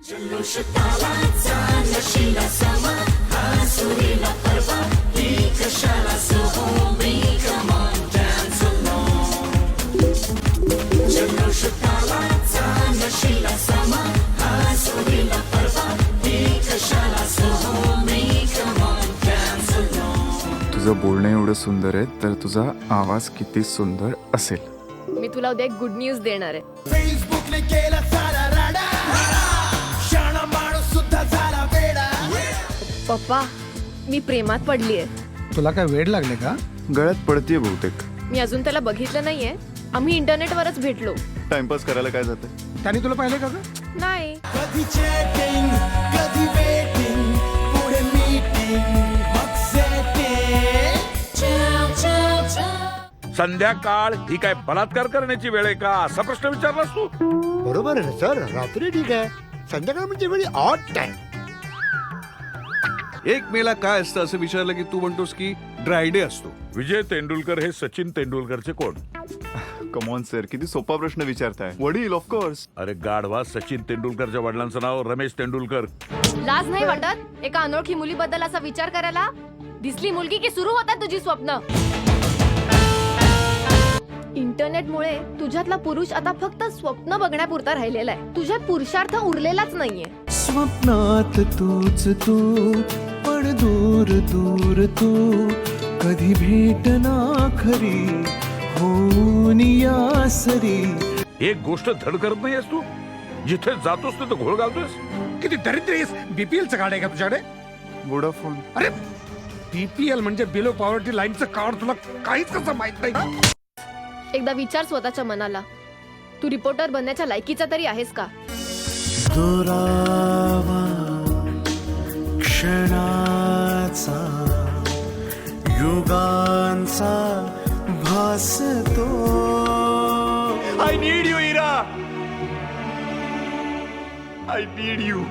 तुझं बोलणं एवढं सुंदर आहे तर तुझा आवाज किती सुंदर असेल. मी तुला उद्या एक गुड न्यूज देणार आहे. फेसबुकने केला सारा राडा, शाणा माणूस सुद्धा झाला वेडा. पप्पा, मी प्रेमात पडलीये. तुला काय वेड लागले का? गळ्यात पडतीये बहुतेक. मी अजून त्याला बघितलं नाहीये. आम्ही इंटरनेटवरच भेटलो. टाइमपास करायला काय जाते? त्याने तुला पाहिले का ग? नाही. कधी चॅटिंग, कधी वेटिंग, पुढे मीटिंग, मग सेटिंग. संध्याकाळ ही काय बलात्कार करण्याची वेळ आहे का असा प्रश्न विचारलास तू? बरोबर आहे ना सर, रात्री ठीक आहे, संध्याकाळ म्हणजे वेळी ऑड टाइम. एक मेला काय असतं असं विचारलं की तू म्हणतोस की ड्राय डे असतो. विजय तेंडुलकर हे सचिन तेंडुलकरचे कोण? कमॉन सर, किती सोपा प्रश्न विचारताय. वडील ऑफकोर्स. अरे गाढवा, सचिन तेंडुलकरच्या वडिलांचं नाव रमेश तेंडुलकर. लाज नाही वाटत एका अनोळखी मुलीबद्दल असा विचार करायला? दिसली मुलगी की सुरू होतात तुझी स्वप्न. इंटरनेटमुळे तुझ्यातला पुरुष आता फक्त स्वप्न बघण्यापुरता राहिलेला आहे. तुझ्यात पुरुषार्थ उरलेलाच नाहीये. स्वप्नात तूच तू, पण दूर दूर तू, कधी भेटना खरी होऊन या सरी. एक गोष्ट धड करत नाहीयेस तू. जिथे जातोस तिथे घोळ घालतोस. किती दरिद्र आहेस. बीपीएल चं कार्ड आहे का तुझ्याकडे? वोडाफोन. अरे बीपीएल म्हणजे बिलो पॉवर्टी लाईनचं कार्ड. तुला काहीच कसं माहित नाही? एकदा विचार स्वतःच्या मनाला, तू रिपोर्टर बनण्याच्या लायकीचा तरी आहेस का? दुरावा क्षणाचा युगांचा भासतो. I need you Ira. I need you.